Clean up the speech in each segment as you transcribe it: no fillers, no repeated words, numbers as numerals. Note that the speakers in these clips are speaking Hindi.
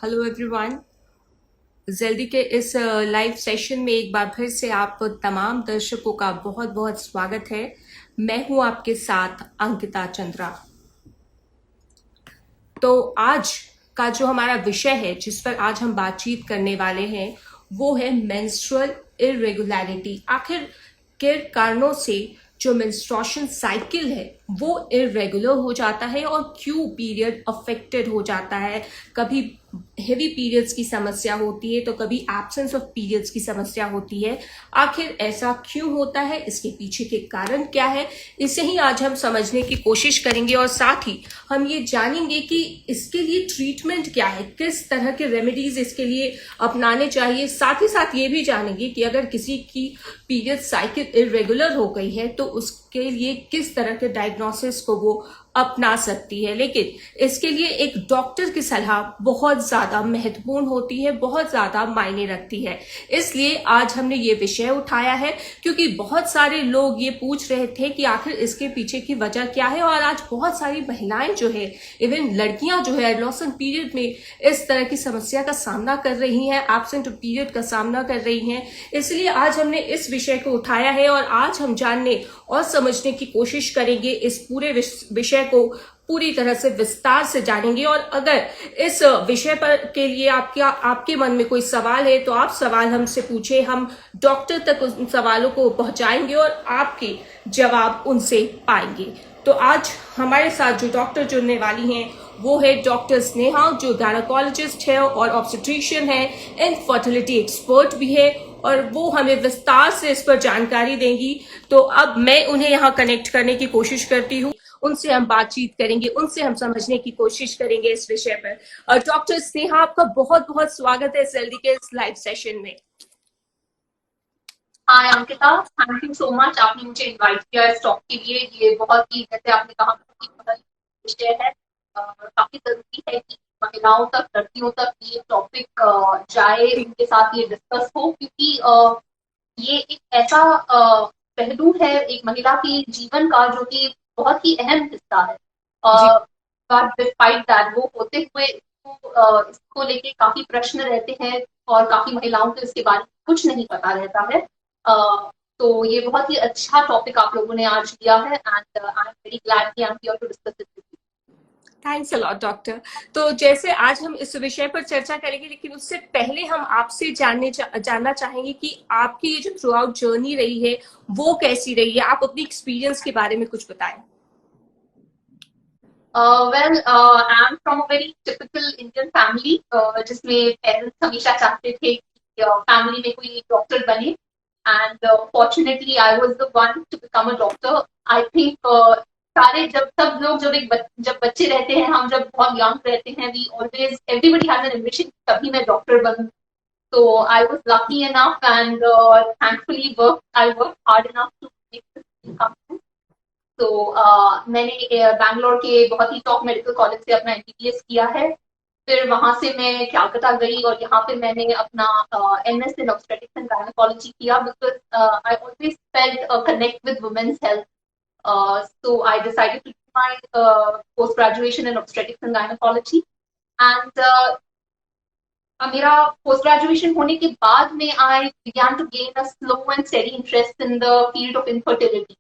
Hello everyone. जल्दी के इस लाइव सेशन में एक बार फिर से आप तमाम दर्शकों का बहुत बहुत स्वागत है। मैं हूं आपके साथ अंकिता चंद्रा। तो आज का जो हमारा विषय है जिस पर आज हम बातचीत करने वाले हैं वो है मेंस्ट्रुअल इरेगुलरिटी। आखिर किन कारणों से जो मेंस्ट्रुएशन साइकिल है वो इरेगुलर हो जाता है और क्यों पीरियड अफेक्टेड हो जाता है। कभी हेवी पीरियड्स की समस्या होती है तो कभी एब्सेंस ऑफ पीरियड्स की समस्या होती है। आखिर ऐसा क्यों होता है, इसके पीछे के कारण क्या है, इसे ही आज हम समझने की कोशिश करेंगे और साथ ही हम ये जानेंगे कि इसके लिए ट्रीटमेंट क्या है, किस तरह के रेमेडीज इसके लिए अपनाने चाहिए। साथ ही साथ ये भी जानेंगे कि अगर किसी की पीरियड साइकिल इरेगुलर हो गई है तो उसके लिए किस तरह के डायग्नोसिस को वो अपना सकती है। लेकिन इसके लिए एक डॉक्टर की सलाह बहुत ज्यादा महत्वपूर्ण होती है, बहुत ज्यादा मायने रखती है। इसलिए आज हमने ये विषय उठाया है क्योंकि बहुत सारे लोग ये पूछ रहे थे कि आखिर इसके पीछे की वजह क्या है। और आज बहुत सारी महिलाएं जो है, इवन लड़कियां जो है, एडोलेसेंट पीरियड में इस तरह की समस्या का सामना कर रही हैं, एब्सेंट पीरियड का सामना कर रही हैं। इसलिए आज हमने इस विषय को उठाया है और आज हम जानने और समझने की कोशिश करेंगे। इस पूरे विषय को पूरी तरह से विस्तार से जानेंगे। और अगर इस विषय पर के लिए आपके मन में कोई सवाल है तो आप सवाल हमसे पूछे, हम डॉक्टर तक उन सवालों को पहुंचाएंगे और आपके जवाब उनसे पाएंगे। तो आज हमारे साथ जो डॉक्टर जुड़ने वाली हैं वो है डॉक्टर स्नेहा, जो गायनेकोलॉजिस्ट है और ऑब्स्टेट्रिशियन है, इनफर्टिलिटी एक्सपर्ट भी है और वो हमें विस्तार से इस पर जानकारी देंगी। तो अब मैं उन्हें यहाँ कनेक्ट करने की कोशिश करती हूँ, उनसे हम बातचीत करेंगे, उनसे हम समझने की कोशिश करेंगे इस विषय पर। और डॉक्टर स्नेहा, आपका बहुत बहुत स्वागत है जल्दी के इस लाइव सेशन में। Hi Ankita, thank you so much. आपने मुझे इनवाइट किया इस टॉक के लिए। ये बहुत ही, जैसे आपने कहा, बहुत ही बड़ा विषय है। काफी जरूरी है कि महिलाओं तक, लड़कियों तक ये टॉपिक जाए, उनके साथ ये डिस्कस हो, क्योंकि ये एक ऐसा पहलू है एक महिला की जीवन का जो कि बहुत ही अहम हिस्सा है। जी बट डिस्पाइट दैट, वो होते हुए इसको लेके काफी प्रश्न रहते हैं और काफी महिलाओं को इसके बारे में कुछ नहीं पता रहता है। तो ये बहुत ही अच्छा टॉपिक आप लोगों ने आज लिया है and I am very glad कि I am here to discuss it with you. Thanks a lot doctor. तो जैसे आज हम इस विषय पर चर्चा करेंगे, लेकिन उससे पहले हम आपसे जानना चाहेंगे कि आपकी ये जो थ्रू आउट जर्नी रही है वो कैसी रही है। आप अपनी एक्सपीरियंस के बारे में कुछ बताएं। Well, I am from a very typical Indian family, जिसमें पेरेंट्स हमेशा चाहते थे कि फैमिली में कोई डॉक्टर बने and fortunately I was the one two become a doctor. I think सारे, जब सब लोग, जब बच्चे रहते हैं, हम जब बहुत यंग रहते हैं, we always, everybody has an ambition, तभी मैं डॉक्टर बनूं। तो I was lucky enough and thankfully I work hard enough to make this come. तो मैंने बैंगलोर के बहुत ही टॉप मेडिकल कॉलेज से अपना एमबीबीएस किया है। फिर वहां से मैं कलकत्ता गई और यहाँ पे मैंने अपना MS in obstetrics and gynaecology किया, because I always felt connect with women's health. So I decided to do my post graduation in obstetrics and gynaecology and मेरा पोस्ट ग्रेजुएशन होने के बाद में I began to gain a slow and steady interest in the field of infertility.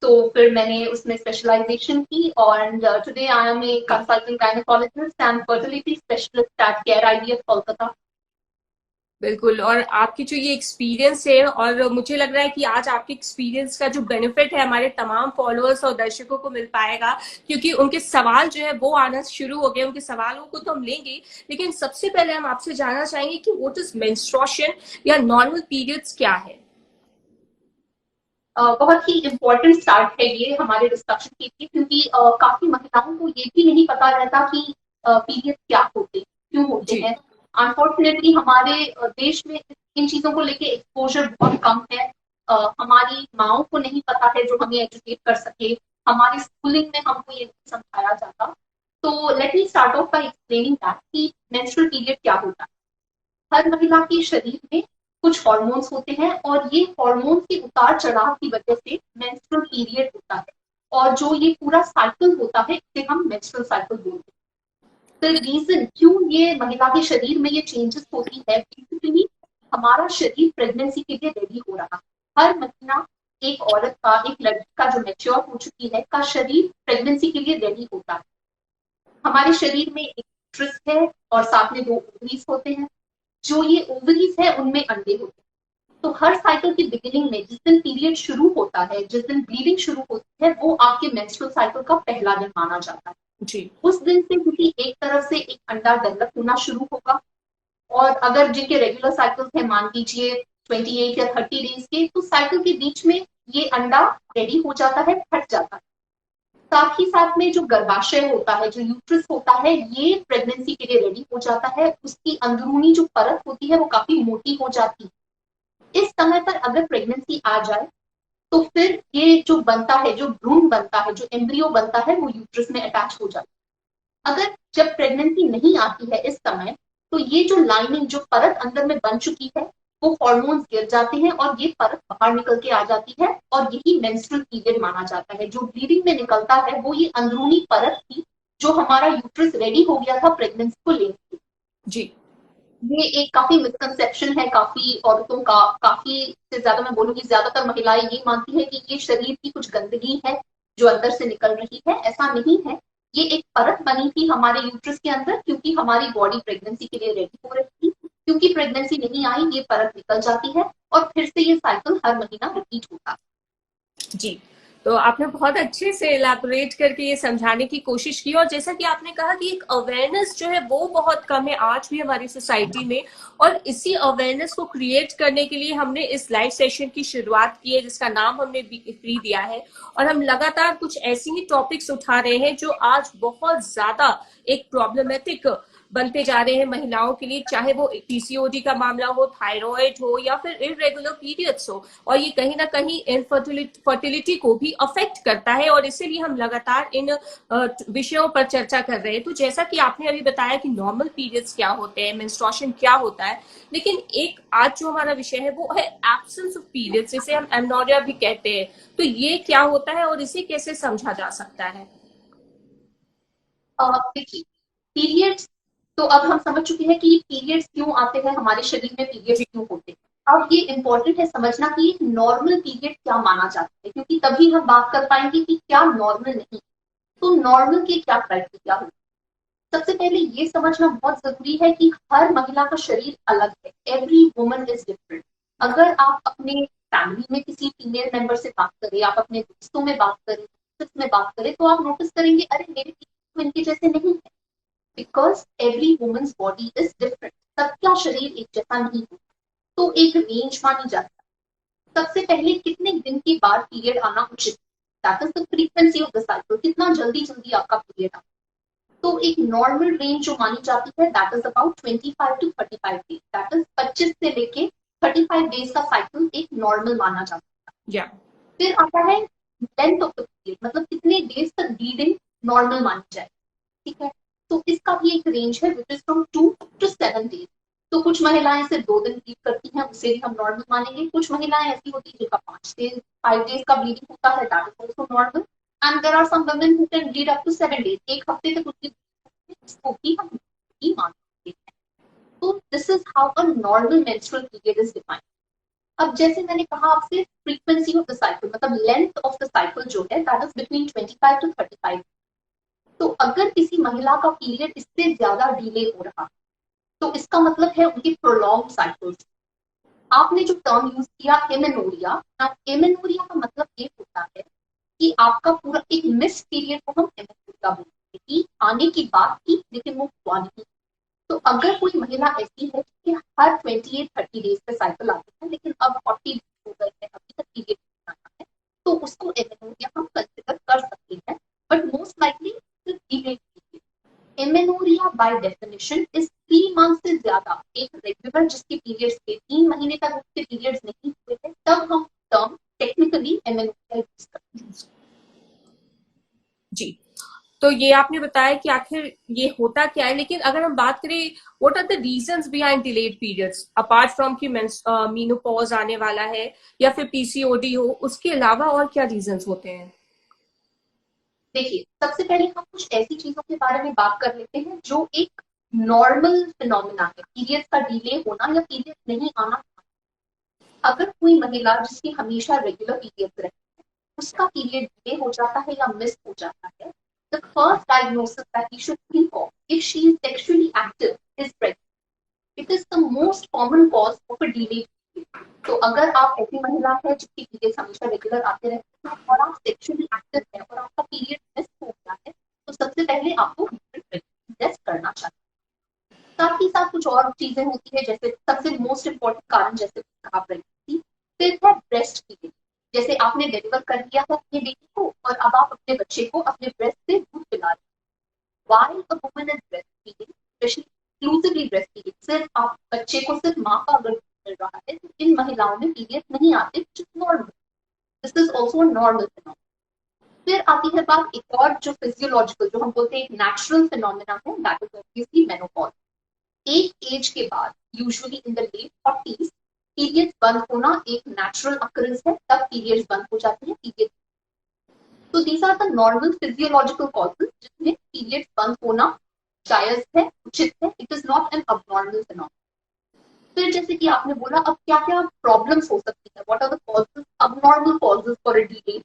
तो फिर मैंने उसमें स्पेशलाइजेशन की और today I am a consultant gynaecologist and fertility specialist at care IVF Kolkata. बिल्कुल। और आपकी जो ये एक्सपीरियंस है, और मुझे लग रहा है कि आज आपके एक्सपीरियंस का जो बेनिफिट है हमारे तमाम फॉलोअर्स और दर्शकों को मिल पाएगा, क्योंकि उनके सवाल जो है वो आना शुरू हो गए। उनके सवालों को तो हम लेंगे, लेकिन सबसे पहले हम आपसे जानना चाहेंगे कि व्हाट इज मेंस्ट्रुएशन या नॉर्मल पीरियड्स क्या है। बहुत ही इम्पोर्टेंट स्टार्ट है ये हमारे डिस्कशन के लिए, क्योंकि काफी महिलाओं को ये भी नहीं पता रहता कि पीरियड क्या होते, क्यों होते जी हैं। अनफॉर्चुनेटली हमारे देश में इन चीजों को लेके एक्सपोजर बहुत कम है। हमारी माओ को नहीं पता है जो हमें एजुकेट कर सके। हमारी स्कूलिंग में हमको ये नहीं समझाया जाता। तो let me start of by explaining that कि मेंस्ट्रुअल पीरियड क्या होता है। हर महिला के शरीर में कुछ हार्मोन्स होते हैं और ये हार्मोन के उतार चढ़ाव की वजह से मेंस्ट्रुअल पीरियड होता है। और जो ये पूरा साइकिल होता है इसे हम मेंस्ट्रुअल साइकिल बोलते हैं। द रीजन क्यों ये महिला के शरीर में ये चेंजेस होती है, बेसिकली हमारा शरीर प्रेगनेंसी के लिए रेडी हो रहा है। हर महीना एक औरत का, एक लड़की का जो मैच्योर हो चुकी है का शरीर प्रेगनेंसी के लिए रेडी होता है। हमारे शरीर में एक यूट्रस है और साथ में 2 ओवरीज होते हैं। जो ये ओवरीज है उनमें अंडे होते हैं। तो हर साइकिल की बिगिनिंग में जिस दिन पीरियड शुरू होता है, जिस दिन ब्लीडिंग शुरू होती है, वो आपके मेंस्ट्रुअल साइकिल का पहला दिन माना जाता है। जी उस दिन से किसी एक तरफ से एक अंडा डेवलप होना शुरू होगा, और अगर जिनके रेगुलर साइकिल्स है, मान लीजिए 28 या 30 डेज के, तो साइकिल के बीच में ये अंडा रेडी हो जाता है, फट जाता है। साथ ही साथ में जो गर्भाशय होता है, जो यूट्रस होता है, ये प्रेगनेंसी के लिए रेडी हो जाता है। उसकी अंदरूनी जो परत होती है वो काफी मोटी हो जाती है। इस समय पर अगर प्रेगनेंसी आ जाए तो फिर ये जो बनता है, जो भ्रूण बनता है, जो एम्ब्रियो बनता है, वो यूट्रस में अटैच हो जाता है। अगर जब प्रेगनेंसी नहीं आती है इस समय, तो ये जो लाइनिंग, जो परत अंदर में बन चुकी है, वो हॉर्मोन्स गिर जाते हैं और ये परत बाहर निकल के आ जाती है, और यही मेंस्ट्रुअल पीरियड माना जाता है। जो ब्लीडिंग में निकलता है वो ये अंदरूनी परत थी, जो हमारा यूट्रस रेडी हो गया था प्रेगनेंसी को लेकर। जी ये एक काफी मिसकंसेप्शन है काफी औरतों का, काफी से ज्यादा मैं बोलूंगी ज्यादातर महिलाएं ये मानती है कि ये शरीर की कुछ गंदगी है जो अंदर से निकल रही है। ऐसा नहीं है, ये एक परत बनी थी हमारे यूट्रस के अंदर, क्योंकि हमारी बॉडी प्रेगनेंसी के लिए रेडी हो रही थी। क्योंकि प्रेगनेंसी नहीं आई, ये परत निकल जाती है और फिर से ये साइकिल हर महीना रिपीट होता है। जी तो आपने बहुत अच्छे से इलैबोरेट करके ये समझाने की कोशिश की, और जैसा कि आपने कहा कि एक अवेयरनेस जो है वो बहुत कम है आज भी हमारी सोसाइटी में, और इसी अवेयरनेस को क्रिएट करने के लिए हमने इस लाइव सेशन की शुरुआत की है, जिसका नाम हमने फ्री दिया है। और हम लगातार कुछ ऐसी ही टॉपिक्स उठा रहे हैं जो आज बहुत ज्यादा एक प्रॉब्लमेटिक बनते जा रहे हैं महिलाओं के लिए, चाहे वो पीसीओडी का मामला हो, थायराइड हो, या फिर इरेगुलर पीरियड्स हो, और ये कहीं ना कहीं इनफर्टिलिटी को भी अफेक्ट करता है, और इसीलिए हम लगातार इन विषयों पर चर्चा कर रहे हैं। तो जैसा कि आपने अभी बताया कि नॉर्मल पीरियड्स क्या होते हैं, मेंस्ट्रुएशन क्या होता है, लेकिन एक आज जो हमारा विषय है वो है एब्सेंस ऑफ पीरियड्स, जिसे हम एमनोरिया भी कहते हैं। तो ये क्या होता है और इसे कैसे समझा जा सकता है? देखिए, पीरियड्स तो अब हम समझ चुके हैं कि पीरियड्स क्यों आते हैं, हमारे शरीर में पीरियड्स क्यों होते हैं। अब ये इंपॉर्टेंट है समझना कि एक नॉर्मल पीरियड क्या माना जाता है, क्योंकि तभी हम बात कर पाएंगे कि क्या नॉर्मल नहीं। तो नॉर्मल के क्या क्राइटेरिया होते हैं। सबसे पहले ये समझना बहुत जरूरी है कि हर महिला का शरीर अलग है। Every woman is different. अगर आप अपने फैमिली में किसी फीमेल मेंबर से बात करें, आप अपने दोस्तों में बात करें, में बात करें, तो आप नोटिस करेंगे अरे मेरे पीरियड इनके जैसे नहीं है, because every women's body is different. सबका शरीर एक जैसा नहीं होता। तो एक रेंज मानी जाती है। सबसे पहले कितने दिन के बाद पीरियड आना उचित, that is the frequency of the cycle, कितना जल्दी जल्दी आपका पीरियड आता है। तो एक नॉर्मल रेंज जो मानी जाती है that is about 25 to 35 days, that is 25 से लेके 35 डेज का साइकिल एक नॉर्मल माना जाता है। या फिर आता है लेंथ ऑफ द पीरियड, मतलब कितने डेज तक ब्लीडिंग नॉर्मल मानी जाए। ठीक है, तो इसका भी एक रेंज है which is from 2 to 7 days. तो कुछ महिलाएं सिर्फ 2 दिन ब्लीड करती हैं, उसे भी हम नॉर्मल मानेंगे। कुछ महिलाएं ऐसी होती है जिनका 5 डेज का ब्लीडिंग होता है, that is also normal. And there are some women who can bleed up to 7 days, एक हफ्ते तक उसकी इसको भी हम ही मानते हैं। तो this is how a normal menstrual period is defined. अब जैसे मैंने कहा आपसे, फ्रीक्वेंसी ऑफ द साइकिल मतलब लेंथ ऑफ द साइकिल जो है दैट इज बिटवीन 25 to 35। तो अगर किसी महिला का पीरियड इससे ज्यादा डिले हो रहा, तो इसका मतलब है उनकी प्रोलॉन्ग साइकिल्स। आपने जो टर्म यूज किया एमेनोरिया, एमेनोरिया का मतलब ये होता है कि आपका पूरा एक मिस पीरियड को हम एमेनोरिया बोलते हैं, कि आने की बात की लेकिन वो हुआ नहीं। तो अगर कोई महिला ऐसी है कि हर 28-30 डेज पे साइकिल आती है, लेकिन अब 40 हो गए हैं, अभी तक पीरियड नहीं आना है, तो उसको एमेनोरिया हम कंसिडर कर सकते हैं। But most likely amenorrhoea by definition is 3 month से ज्यादा एक रेगुलर जिसके पीरियड्स के 3 महीने तक उसके पीरियड्स नहीं हुए थे, तब हम टर्म टेक्निकली एमेनोरिया यूज करते हैं। जी तो ये आपने बताया कि आखिर ये होता क्या है, लेकिन अगर हम बात करें what are the reasons behind delayed periods, apart from कि मीनोपॉज आने वाला है या फिर पीसीओडी हो, उसके अलावा और क्या रीजंस होते हैं? देखिए, सबसे पहले हम कुछ ऐसी चीजों के बारे में बात कर लेते हैं जो एक नॉर्मल फिनोमिना है, पीरियड्स का डिले होना या पीरियड नहीं आना। अगर कोई महिला जिसकी हमेशा रेगुलर पीरियड्स रहते हैं, उसका पीरियड डिले हो जाता है या मिस हो जाता है, the first diagnosis that you should think of if she is sexually active is pregnancy. It is the most common cause of a delayed period. तो अगर आप ऐसी महिला है जिसकी पीरियड्स हमेशा रेगुलर आते रहते हैं और आप सेक्सुअली एक्टिव है और आपका पीरियड मिस हो गया है, तो सबसे पहले आपको टेस्ट करना चाहिए। साथ ही साथ कुछ और चीजें होती है, जैसे सबसे मोस्ट इम्पोर्टेंट कारण जैसे कहा प्रेगनेंसी, फिर है ब्रेस्ट फीडिंग। जैसे आपने डिलीवर कर दिया है अपने बेटी को और अब आप अपने बच्चे को अपने ब्रेस्ट से दूध पिला रहे हैं। While a woman is breast feeding, specially exclusively breast feeding, सिर्फ आप बच्चे को सिर्फ माँ का अगर मिल रहा है तो इन महिलाओं में पीरियड नहीं आते, which is normal. This is also a normal phenomenon. फिर आती है बात एक और जो फिजियोलॉजिकल, जो हम बोलते हैं एक नेचुरल फिनोमिना है, दैट इज ऑब्वियसली मेनोपॉज। एक एज के बाद, usually in the late 40s, periods बंद होना एक नेचुरल अकरेंस है, तब पीरियड्स बंद हो जाते हैं। पीरियड, तो these are the normal physiological causes जिसमें पीरियड्स बंद होना जायज है, उचित है। It is not an abnormal phenomena. फिर जैसे कि आपने बोला, अब क्या क्या प्रॉब्लम्स हो सकती है, what are the causes, abnormal causes for a delay.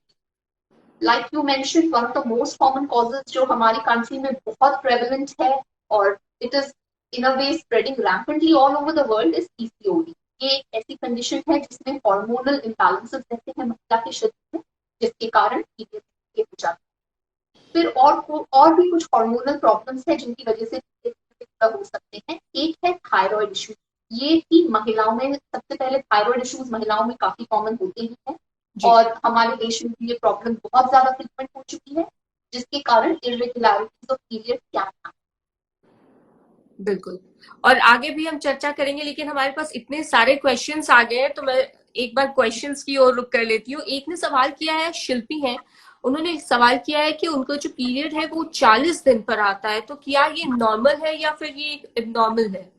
Like you mention, one of the most common causes जो हमारी कंट्री में बहुत प्रेवलेंट है और it is in a way spreading rampantly all over the world, is PCOD. ये एक ऐसी कंडीशन है जिसमें हार्मोनल इम्बैलेंसेस रहते हैं महिला के शरीर में, जिसके कारण पीरियड हो जाता है। फिर और भी कुछ हार्मोनल प्रॉब्लम्स है जिनकी वजह से हो सकते हैं। एक है थायराइड इशू। ये भी महिलाओं में, सबसे पहले थायराइड इश्यूज महिलाओं में काफी कॉमन होते ही हैं और हमारे देश में भी ये प्रॉब्लम बहुत ज्यादा फ्रिक्वेंट हो चुकी है, जिसके कारण इरेगुलरिटीज ऑफ पीरियड क्या है। बिल्कुल। और आगे भी हम चर्चा करेंगे, लेकिन हमारे पास इतने सारे क्वेश्चंस आ गए हैं तो मैं एक बार क्वेश्चंस की ओर रुक कर लेती हूँ। एक ने सवाल किया है, शिल्पी है, उन्होंने सवाल किया है कि उनका जो पीरियड है वो 40 दिन पर आता है, तो क्या ये नॉर्मल है या फिर ये एबनॉर्मल है?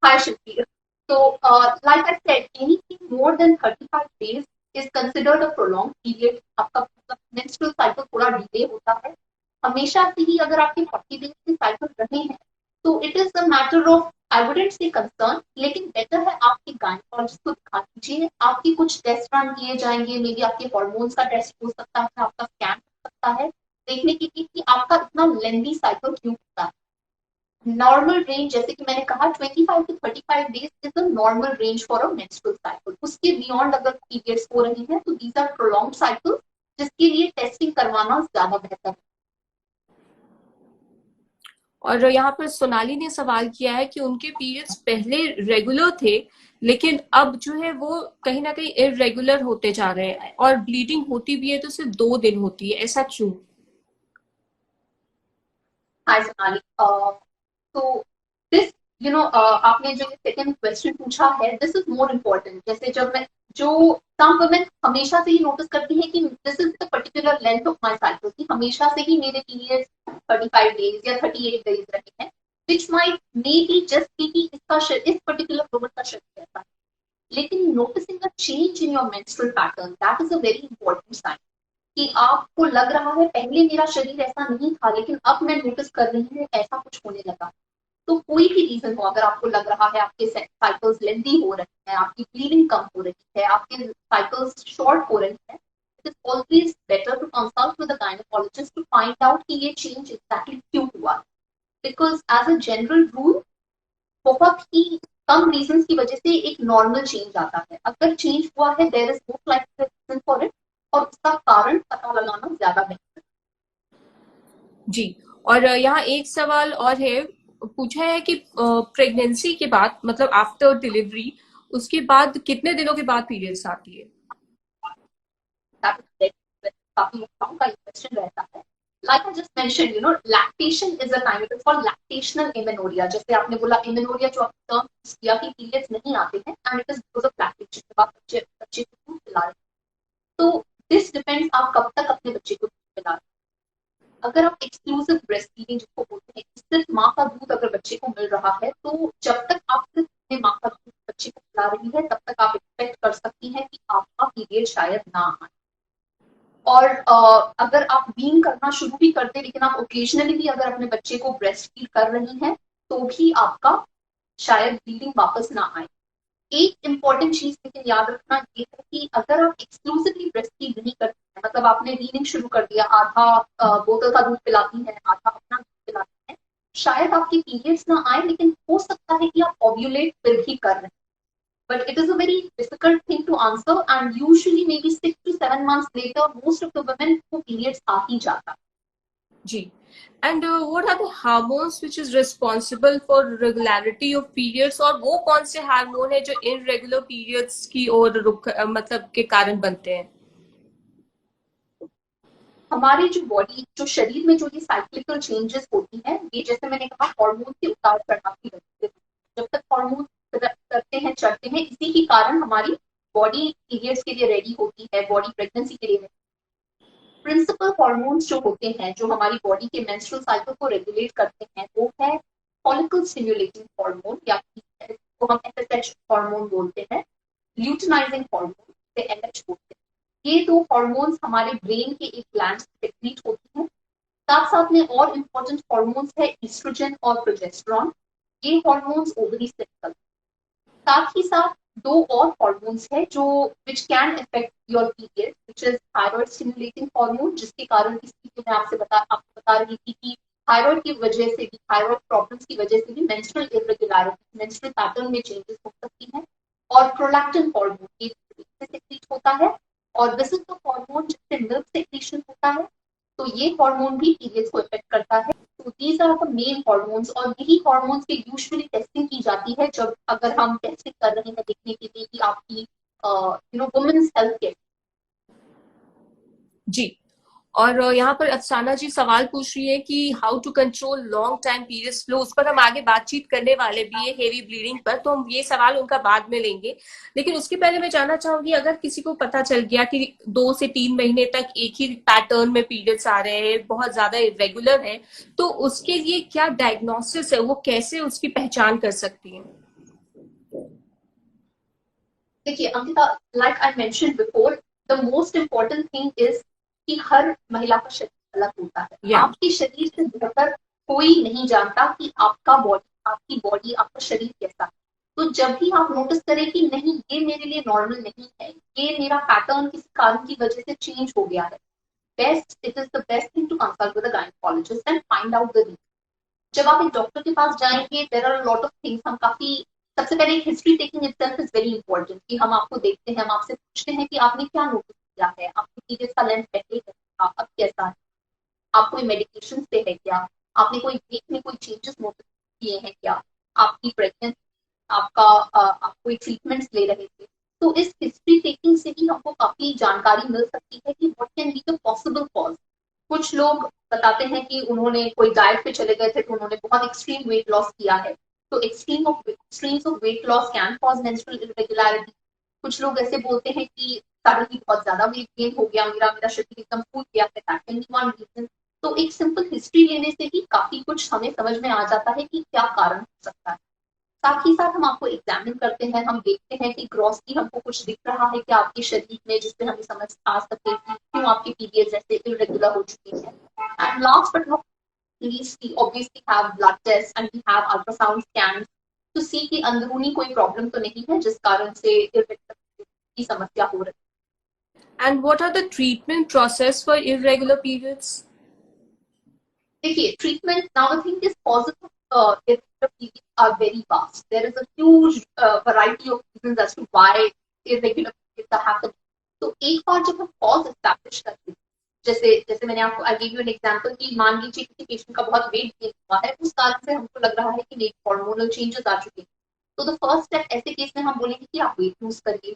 Hi Shilpi. So, like I said, anything more than 35 days is considered a prolonged period. आपका menstrual cycle थोड़ा डिले होता है। हमेशा से ही अगर आपके 40 days के cycle रहे हैं, तो it is a matter of, I wouldn't say concern, लेकिन बेटर है आपके गायनेकोलॉजिस्ट को दिखा दीजिए। आपकी कुछ टेस्ट रन किए जाएंगे, मे बी आपके हॉर्मोन्स का टेस्ट हो सकता है, आपका स्कैन हो सकता है, देखने के लिए कि आपका इतना लेंदी साइकिल क्यों होता है। नॉर्मल रेंज, जैसे कि मैंने कहा, 25 to 35 days is the normal range for a menstrual cycle. उसके बियॉन्ड अगर पीरियड्स हो रहे हैं तो दीज आर प्रोलॉन्ग्ड साइकिल, जिसके लिए टेस्टिंग करवाना ज्यादा बेहतर है। और यहाँ पर सोनाली ने सवाल किया है कि उनके पीरियड्स पहले रेगुलर थे, लेकिन अब जो है वो कहीं ना कहीं इरेगुलर होते जा रहे हैं और ब्लीडिंग होती भी है तो सिर्फ 2 दिन होती है, ऐसा क्यों? हाय सोनाली, तो दिस, आपने जो सेकंड क्वेश्चन पूछा है, दिस इज मोर इम्पोर्टेंट। जैसे जब मैं, जो सम वुमेन हमेशा से ही नोटिस करती है कि this is the particular length of my cycle, कि हमेशा से ही मेरे पीरियड्स 35 डेज या 38 डेज रहे हैं, which might may be just be इसका इस पर्टिकुलर वुमन का शरीर ऐसा है। लेकिन noticing a change in your menstrual pattern, that is a very important sign, कि आपको लग रहा है पहले मेरा शरीर ऐसा नहीं था लेकिन अब मैं नोटिस कर रही हूँ ऐसा कुछ होने लगा। तो कोई भी रीजन हो, अगर आपको लग रहा है आपके साइकिल्स लेंदी हो रहे हैं, आपकी ब्लीडिंग कम हो रही है, आपके साइकिल्स शॉर्ट हो रहे हैं, it is always better to consult with the gynaecologist to find out कि ये चेंज एग्जैक्टली क्यों हुआ। Because as a general rule, बहुत ही कम रीजन की वजह से एक नॉर्मल चेंज आता है। अगर चेंज हुआ है, there is most likely reason for it, और उसका कारण पता लगाना ज्यादा बेहतर है। जी। और यहाँ एक सवाल और है, पूछा है कि प्रेगनेंसी के बाद, मतलब आफ्टर डिलीवरी, उसके बाद कितने दिनों के बाद पीरियड्स आती है? काफी लोगों का क्वेश्चन रहता है। Like I just mentioned, lactation is a time, it is called lactational amenorrhea. जैसे आपने बोला amenorrhea, जो आपने टर्म किया कि पीरियड्स नहीं आते हैं, and it is because of lactation, जब आप बच्चे को दूध पिला रहे हैं। तो दिस डिपेंड्स आप कब तक अपने बच्चे को दूध पिला रहे हैं। अगर आप एक्सक्लूसिव ब्रेस्ट फीडिंग जिसको बोलते हैं, सिर्फ माँ का दूध अगर बच्चे को मिल रहा है, तो जब तक आप सिर्फ अपने माँ का दूध बच्चे को पिला रही है, तब तक आप एक्सपेक्ट कर सकती हैं कि आपका पीरियड शायद ना आए। और अगर आप वीन करना शुरू भी करते लेकिन आप ओकेजनली भी अगर अपने बच्चे को ब्रेस्ट फीड कर रही हैं तो भी आपका शायद ब्लीडिंग वापस ना आए। एक इम्पॉर्टेंट चीज लेकिन याद रखना ये है कि अगर आप एक्सक्लूसिवली ब्रेस्ट फीड नहीं करते हैं, मतलब आपने वीनिंग शुरू कर दिया, आधा बोतल का दूध पिलाती हैं, आधा अपना दूध पिलाती हैं, शायद आपके पीरियड्स ना आए लेकिन हो सकता है कि आप ओव्यूलेट फिर भी कर रहे हैं। But it is a very difficult thing to answer, and usually maybe 6 to 7 months later, most of the women who periods आ ही जाता। जी। And what are the hormones which is responsible for regularity of periods, और वो कौन से हार्मोन है जो इनरेगुलर पीरियड्स की ओर रुख मतलब के कारण बनते हैं? हमारी जो बॉडी, जो शरीर में जो ये साइक्लिकल चेंजेस होती हैं, ये जैसे मैंने कहा हार्मोन के उतार चढ़ाव की वजह से, जब तक हार्मोन करते हैं चढ़ते हैं, इसी के कारण हमारी बॉडी पीरियड्स के लिए रेडी होती है, बॉडी प्रेगनेंसी के लिए। प्रिंसिपल हार्मोन्स जो होते हैं जो हमारी बॉडी के मेंस्ट्रुअल साइकिल को रेगुलेट करते हैं वो है फॉलिकल स्टिमुलेटिंग हार्मोन, या को हम एफएसएच हार्मोन बोलते हैं, ल्यूटिनाइजिंग हार्मोन से एलएच बोलते हैं। ये दो हार्मोन्स हमारे ब्रेन के एक ग्लैंड से सेक्रीट होती हैं। साथ साथ में और इम्पोर्टेंट हार्मोन्स है ईस्ट्रोजन और प्रोजेस्टेरॉन। ये हार्मोन्स ओवरी से निकलते हैं। साथ ही साथ दो और हार्मोन्स है जो which can effect your period, which is thyroid stimulating hormone, जिसके कारण इसकी मैं आपको बता रही थी कि थायराइड की वजह से भी, थायराइड प्रॉब्लम्स की वजह से भी मेंस्ट्रुअल इरेगुलरिटी, मेंस्ट्रुअल पैटर्न में चेंजेस हो सकती हैं। और प्रोलैक्टिन हार्मोन ये से सेक्रीट होता है, और दिस इज द हार्मोन जिससे मिल्क सेक्रीशन होता है, तो ये हार्मोन भी पीरियड्स को इफेक्ट करता है। तो these are the main hormones, और यही हार्मोन्स की यूजुअली टेस्टिंग की जाती है जब अगर हम टेस्टिंग कर रहे हैं देखने के लिए कि आपकी वुमेन्स हेल्थ केयर। जी। और यहाँ पर अफसाना जी सवाल पूछ रही है कि how to control long time periods flow. उस पर हम आगे बातचीत करने वाले भी है, हेवी ब्लीडिंग पर, तो हम ये सवाल उनका बाद में लेंगे। लेकिन उसके पहले मैं जानना चाहूंगी, अगर किसी को पता चल गया कि 2 से 3 महीने तक एक ही पैटर्न में पीरियड्स आ रहे हैं, बहुत ज्यादा इरेगुलर है, तो उसके लिए क्या डायग्नोसिस है, वो कैसे उसकी पहचान कर सकती है? देखिए Ankita, like I mention before, the most important thing is कि हर महिला का शरीर अलग होता है। या आपके शरीर से बेहतर कोई नहीं जानता कि आपकी बॉडी, आपका शरीर कैसा है। तो जब भी आप नोटिस करें कि नहीं ये मेरे लिए नॉर्मल नहीं है, ये मेरा पैटर्न किसी कारण की वजह से चेंज हो गया है, it is the best thing to consult with a gynaecologist and find out the reason. जब आप एक डॉक्टर के पास जाएंगे, there are lot of things, हम काफी, सबसे पहले history taking itself is very important, कि हम आपको देखते हैं, हम आपसे पूछते हैं कि आपने क्या नोटिस किया है, आपके पीरियड्स का लेंथ पहले कैसा था, अब कैसा है, आप कोई मेडिकेशन से है क्या, आपने कोई वेट में कोई चेंजेस नोटिस किए हैं क्या, आपकी प्रेगनेंसी, आप कोई ट्रीटमेंट्स ले रहे थे। तो इस हिस्ट्री टेकिंग से ही हमको काफी जानकारी मिल सकती है कि what can be the possible cause. कुछ लोग बताते हैं कि उन्होंने कोई डाइट पे चले गए थे तो उन्होंने बहुत एक्सट्रीम वेट लॉस किया है, तो extremes of weight loss can cause menstrual irregularity. कुछ लोग ऐसे बोलते हैं कि सडनली बहुत ज्यादा वेट गेन हो गया, मेरा मेरा शरीर एकदम फूल गया है, that can be one reason. तो एक सिंपल हिस्ट्री लेने से ही काफी कुछ हमें समझ में आ जाता है कि क्या कारण हो सकता है। साथ ही साथ हम आपको एग्जामिन करते हैं, हम देखते हैं कि ग्रॉसली हमको कुछ दिख रहा है कि आपके शरीर में, जिससे हमें समझ आ सके कि क्यों आपके पीरियड्स ऐसे इरेगुलर हो चुके हैं। And last but not least, we obviously have blood tests and we have ultrasound scans to see कि अंदरूनी कोई प्रॉब्लम तो नहीं है जिस कारण से की समस्या हो रही है। And what are the treatment process for irregular periods? देखिए treatment, now the thing is positive irregular periods are very vast. There is a huge variety of reasons as to why irregular periods are happening. तो एक बार जब हम cause establish करते हैं, जैसे जैसे मैंने आपको, I give you an example कि मान लीजिए किसी पेशेंट का बहुत वेट गेन हुआ है, उस कारण से हमको लग रहा है कि मेरे हार्मोनल चेंजेस आ चुके हैं, तो द फर्स्ट स्टेप ऐसे केस में हम बोलेंगे कि आप वेट लूज करिए।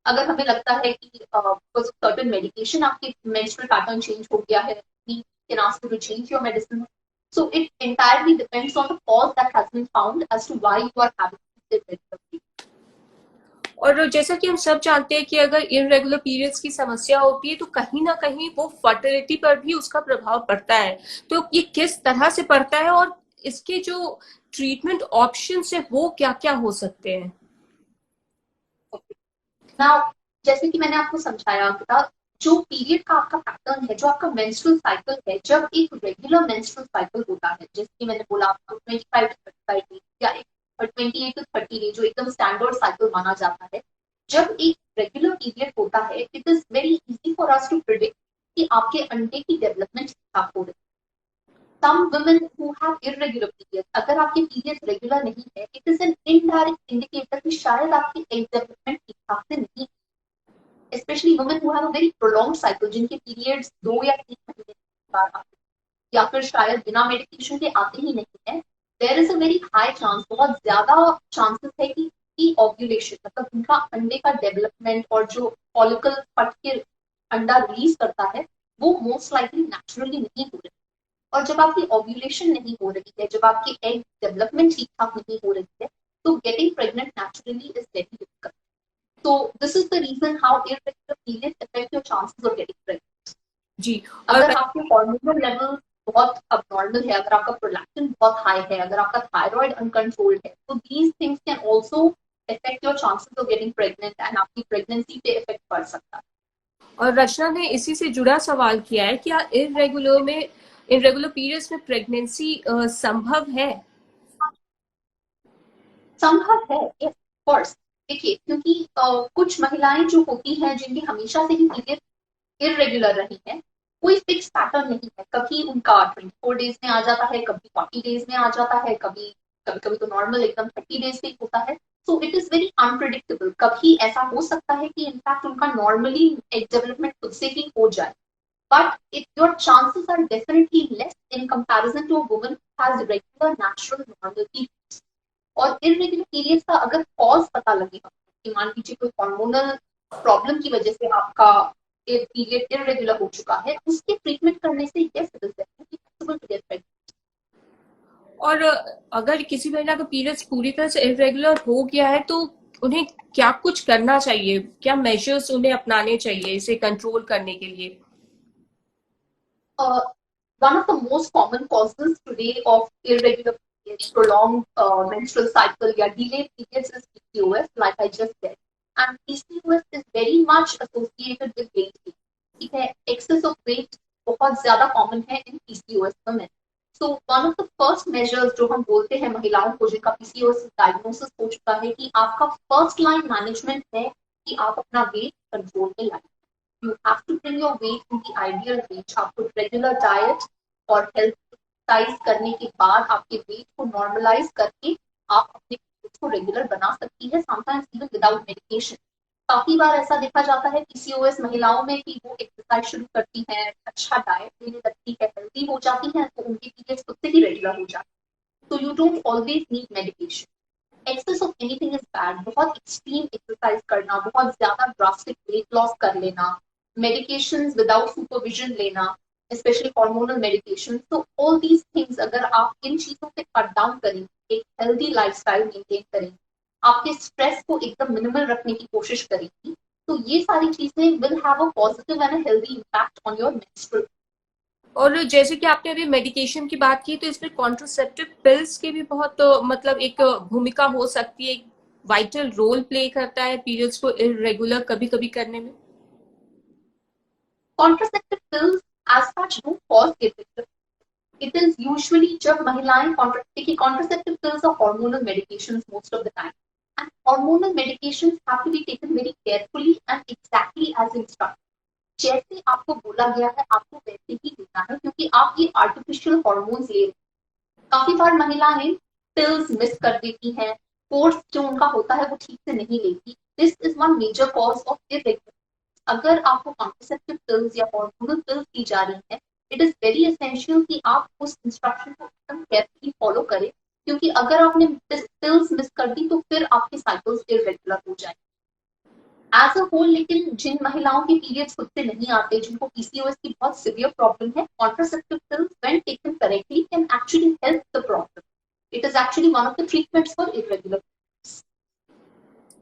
अगर हमें लगता है कि सर्टेन मेडिकेशन आपके मेंस्ट्रुअल पैटर्न चेंज हो गया है, we can ask you to change your medicine. So it entirely depends on the cause that has been found as to why you are having this irregularity. और जैसा कि हम सब जानते हैं कि अगर इरेगुलर पीरियड्स की समस्या होती है तो कहीं ना कहीं वो फर्टिलिटी पर भी उसका प्रभाव पड़ता है। तो ये किस तरह से पड़ता है, और इसके जो ट्रीटमेंट ऑप्शंस है वो क्या क्या हो सकते हैं? Now, जैसे कि मैंने आपको समझाया था, जो पीरियड का आपका पैटर्न है, जो आपका मेंस्ट्रुअल साइकिल है, जब एक रेगुलर मेंस्ट्रुअल साइकिल होता है, जैसे कि मैंने बोला आपको 25 to 35 डेज या 28 to 30 डेज जो एकदम स्टैंडर्ड साइकिल माना जाता है, जब एक रेगुलर पीरियड होता है, it is very easy for us to predict कि आपके अंडे की डेवलपमेंट ठीक हो रही है। Some women who have irregular periods, अगर आपके पीरियड रेगुलर नहीं है, it is an indirect indicator कि शायद आपकी एग डेवलपमेंट ठीक ठाक से नहीं, especially women who have a very prolonged cycle, जिनके पीरियड्स 2 या 3 महीने बार आते हैं या फिर शायद बिना मेडिकेशन के आते ही नहीं है, there is a very high chance, बहुत ज्यादा चांसेस है कि ओव्यूलेशन मतलब उनका अंडे का डेवलपमेंट और जो फॉलिकल फट के अंडा रिलीज करता है वो मोस्ट लाइकली नेचुरली नहीं हो रही। और जब आपकी ओव्यूलेशन नहीं हो रही है, जब आपकी एग डेवलपमेंट ठीक ठाक नहीं हो रही है, तो getting pregnant naturally is very difficult. So this is the reason how irregular periods affect your chances of getting pregnant. जी। और अगर आपके हार्मोनल लेवल बहुत अबनॉर्मल है, अगर आपका प्रोलैक्टिन बहुत हाई है, अगर आपका थायराइड अनकंट्रोल्ड है, तो these things can also affect your chances of getting pregnant and आपकी प्रेगनेंसी पे इफेक्ट पड़ सकता है। और रचना ने इसी से जुड़ा सवाल किया है, क्या इरेगुलर पीरियड्स में प्रेगनेंसी संभव है? संभव है, yes, of course। देखिए, क्योंकि कुछ महिलाएं जो होती हैं जिनकी हमेशा से ही पीरियड इरेगुलर रही है, कोई फिक्स पैटर्न नहीं है, कभी उनका 24 डेज में आ जाता है, कभी 40 डेज में आ जाता है, कभी कभी कभी तो नॉर्मल एकदम 30 डेज पे होता है। So it is very unpredictable. कभी ऐसा हो सकता है कि इनफैक्ट उनका नॉर्मली एग डेवलपमेंट खुद से ही हो जाए, but if your chances are definitely less in comparison to a woman who has regular natural normal periods. और इरेगुलर पीरियड्स का अगर कॉज पता लगेगा कि मान लीजिए कोई हार्मोनल प्रॉब्लम की वजह से आपका एक पीरियड इरेगुलर हो चुका है, उसके ट्रीटमेंट करने से yes it is definitely possible to get pregnant. और अगर किसी महिला का पीरियड्स पूरी तरह से इरेगुलर हो गया है तो उन्हें क्या कुछ करना चाहिए, क्या मेजर्स उन्हें अपनाने चाहिए इसे कंट्रोल करने के लिए? One of the most common causes today of irregular periods, prolonged menstrual cycle या delayed periods is PCOS, like I just said. And PCOS is very much associated with weight gain. ठीक है, excess of weight बहुत ज्यादा common है in PCOS women. So one of the first measures जो हम बोलते हैं महिलाओं को जिनका PCOS diagnosis हो चुका है, कि आपका first line management है कि आप अपना weight control में लाएं। You have to bring your weight in the ideal range. आपको रेगुलर डाइट और हेल्थ एक्सरसाइज करने के बाद आपके वेट को नॉर्मलाइज करके आप अपने वेट को रेगुलर बना सकती है, समटाइम्स इवन विदाउट मेडिकेशन। काफी बार ऐसा देखा जाता है पीसीओएस महिलाओं में कि वो एक्सरसाइज शुरू करती हैं, अच्छा डाइट लेने लगती है, हेल्दी हो जाती है, तो उनके पीरियड्स खुद से ही रेगुलर हो जाते हैं। तो you don't always need medication. Excess of anything is bad. बहुत एक्सट्रीम एक्सरसाइज करना, बहुत ज्यादा ड्रास्टिक वेट लॉस कर लेना, medications without supervision लेना, especially hormonal medication, तो all these things अगर आप इन चीजों पे कट डाउन करें, एक हेल्दी लाइफस्टाइल मेंटेन करें, आपके स्ट्रेस को एकदम मिनिमल रखने की कोशिश करेंगी, तो ये सारी चीजें will have a positive and a healthy impact on your menstrual। और जैसे कि आपने अभी मेडिकेशन की बात की, तो इसमें कॉन्ट्रासेप्टिव पिल्स की भी बहुत मतलब एक भूमिका हो सकती है, एक वाइटल रोल प्ले करता है पीरियड्स को इरेगुलर कभी कभी करने में। Contraceptive pills as such don't cause irregular। It is usually जब महिलाएं contraceptive pills are hormonal medications most of the time, and hormonal medications have to be taken very carefully and exactly as instructed। जैसे आपको बोला गया है आपको वैसे ही लेना है, क्योंकि आप ये आर्टिफिशियल हार्मोन्स ले रहे हैं। काफी बार महिलाएं पिल्स मिस कर देती हैं, कोर्स जो उनका होता है वो ठीक से नहीं लेती। This is one major cause of irregular. अगर आपको कॉन्ट्रासेप्टिव पिल्स या हार्मोनल पिल्स दी जा रही है, इट इज वेरी एसेंशियल कि आप उस इंस्ट्रक्शन को एकदम केयरफुली फॉलो करें, क्योंकि अगर आपने पिल्स मिस कर दी तो फिर आपके साइकिल्स इरेगुलर हो जाएंगे एज अ होल। लेकिन जिन महिलाओं के पीरियड्स खुद से नहीं आते, जिनको पीसीओएस की बहुत सिवियर प्रॉब्लम है, contraceptive pills when taken correctly can actually help the problem. It is actually one of the treatments for irregular.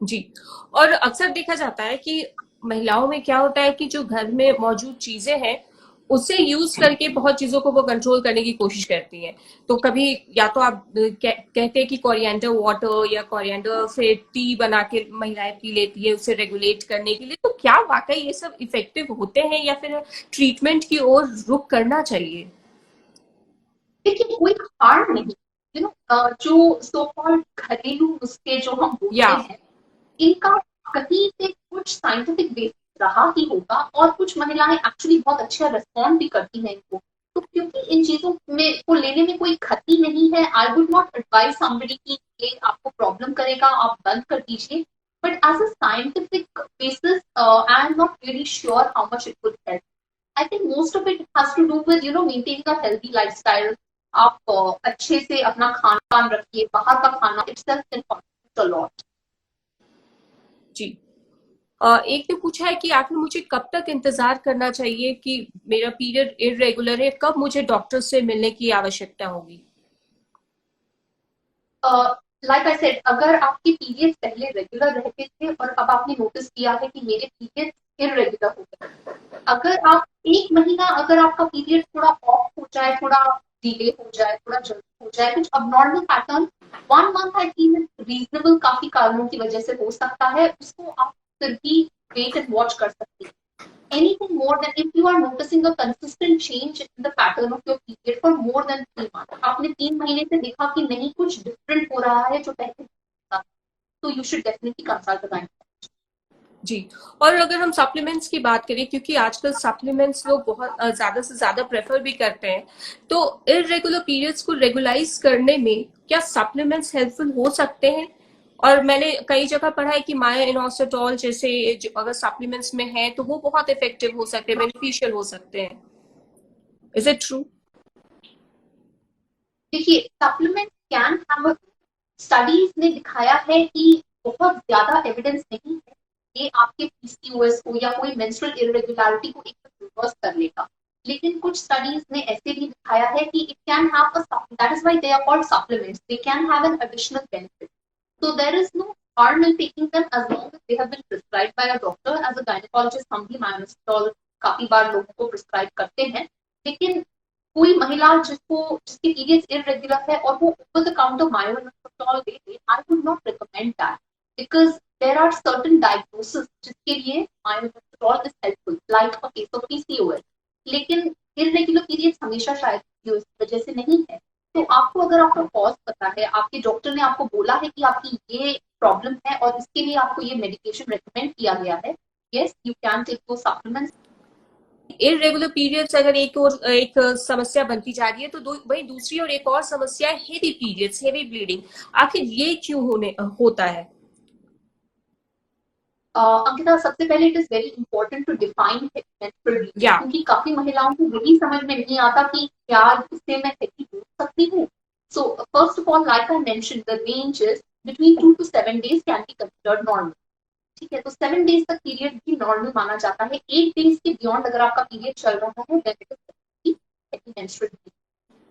जी। और अक्सर देखा जाता है कि महिलाओं में क्या होता है कि जो घर में मौजूद चीजें हैं उसे यूज करके बहुत चीजों को वो कंट्रोल करने की कोशिश करती हैं। तो कभी या तो आप कहते हैं कि कोरिएंडर वाटर या कोरिएंडर से टी बना के महिलाएं पी लेती है उसे रेगुलेट करने के लिए, तो क्या वाकई ये सब इफेक्टिव होते हैं या फिर ट्रीटमेंट की ओर रुख करना चाहिए? देखिए कोई हार्म नहीं, जो सो कॉल्ड घरेलू नुस्खे जो हम या बोलते हैं, इनका कहीं से कुछ साइंटिफिक बेसिस रहा ही होगा, और कुछ महिलाएं एक्चुअली बहुत अच्छा रिस्पॉन्ड भी करती हैं इनको। तो क्योंकि इन चीजों में को लेने में कोई क्षति नहीं है, I would not advise somebody कि ये आपको प्रॉब्लम करेगा, आप बंद कर दीजिए। But as a scientific basis I am not really sure how much it would help. I think most of it has to do with maintaining a healthy lifestyle. आप अच्छे से अपना खान पान रखिए, बाहर का खाना itself can contribute a lot. जी। एक ने पूछा है कि आखिर मुझे कब तक इंतजार करना चाहिए कि मेरा पीरियड इरेगुलर है, कब मुझे डॉक्टर से मिलने की आवश्यकता होगी? लाइक आई सेड, अगर आपके पीरियड्स पहले रेगुलर रहते थे और अब आपने नोटिस किया है कि मेरे पीरियड्स इरेगुलर हो गए, अगर आप एक महीना अगर आपका पीरियड थोड़ा ऑफ हो जाए, थोड़ा डिले हो जाए, थोड़ा जल्दी हो जाए, कुछ abnormal pattern, 1 month I think reasonable, काफी कारणों की वजह से हो सकता है, उसको आप फिर भी वेट एंड वॉच कर सकते हैं। Anything more than, if you are noticing a consistent change in the pattern of your period for more than 3 months, आपने 3 महीने से देखा कि नहीं कुछ डिफरेंट हो रहा है जो पहले था, तो you should definitely consult the gynaecologist. जी। और अगर हम सप्लीमेंट्स की बात करें, क्योंकि आजकल सप्लीमेंट्स लोग बहुत ज्यादा से ज्यादा प्रेफर भी करते हैं, तो इरेगुलर पीरियड्स को रेगुलाइज करने में क्या सप्लीमेंट्स हेल्पफुल हो सकते हैं? और मैंने कई जगह पढ़ा है कि माया इनोसिटॉल जैसे अगर सप्लीमेंट्स में है तो वो बहुत इफेक्टिव हो सकते हैं, बेनिफिशियल हो सकते हैं। Is it true? देखिए सप्लीमेंट कैन हैव, स्टडीज ने दिखाया है कि बहुत ज्यादा एविडेंस नहीं है ये आपके पीसीओएस को या कोई मेंस्ट्रुअल इरेगुलरिटी को एकदम रिवर्स कर लेगा। लेकिन कुछ स्टडीज ने ऐसे भी दिखाया है कि it can have a, that is why they are called supplements, they can have an additional benefit. So there is no harm in taking them as long as they have been prescribed by a doctor. As a gynecologist, हम भी mannostol काफी बार लोगों को प्रिस्क्राइब करते हैं। लेकिन कोई महिला जिसके पीरियड्स इरेगुलर है और वो ओवर द काउंटर मायोनिसोटॉल ले ले, I would not recommend that, because there are certain diagnosis जिसके लिए myoinositol is helpful, like a case of PCOS. लेकिन इरेगुलर पीरियड्स हमेशा शायद इस वजह से नहीं है। तो आपको अगर आपका कॉज पता है, आपके डॉक्टर ने आपको बोला है कि आपकी ये प्रॉब्लम है और इसके लिए आपको ये मेडिकेशन रेकमेंड किया गया है, यस यू कैन टेक दो सप्लीमेंट्स। इरेगुलर पीरियड्स अगर एक समस्या बनती जा रही है, तो वही दूसरी और एक और समस्या है हेवी पीरियड्स, हेवी ब्लीडिंग। आखिर ये क्यों होता है? अंकिता, सबसे पहले it is very important to define menstrual bleeding, या क्योंकि काफी महिलाओं को यही समझ में नहीं आता कि क्या इससे मैं हेवी हो सकती हूँ। So first of all, like I mention, the range is between 2 to 7 days can be considered normal. ठीक है, तो 7 days तक पीरियड भी नॉर्मल माना जाता है। 8 days के बियॉन्ड अगर आपका पीरियड चल रहा है, then it is heavy menstrual bleeding.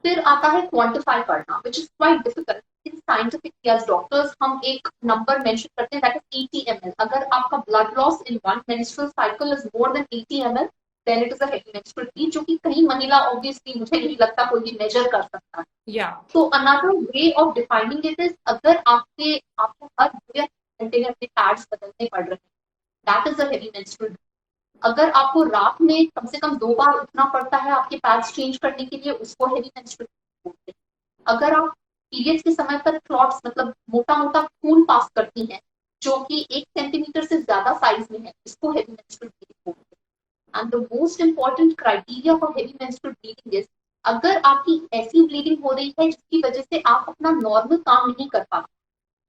फिर आता है क्वांटिफाई करना, which is quite difficult. In scientific as doctors हम एक नंबर मेंशन करते हैं, दैट इज 80 ml। अगर आपका blood loss in one menstrual cycle is more than 80 ml, then it is a heavy menstrual bleed, जो कि कहीं महिला ऑब्वियसली मुझे नहीं लगता कोई भी मेजर कर सकता है। या तो another way of defining it is, अगर आपको हर 2 घंटे में अपने पैड्स बदलने पड़ रहे हैं, that is a heavy menstrual. अगर आपको रात में कम से कम 2 बार उठना पड़ता है आपके पैड्स चेंज करने के लिए, उसको हेवी मेंस्ट्रुअल बोलते हैं। अगर आप पीरियड्स के समय पर क्लॉट्स, मतलब मोटा मोटा खून पास करती हैं जो कि 1 सेंटीमीटर से ज्यादा साइज में है, इसको हेवी मेंस्ट्रुअल ब्लीडिंग बोलते हैं। And the most important criteria for heavy menstrual bleeding is, अगर आपकी ऐसी ब्लीडिंग हो रही है जिसकी वजह से आप अपना नॉर्मल काम नहीं कर पाते,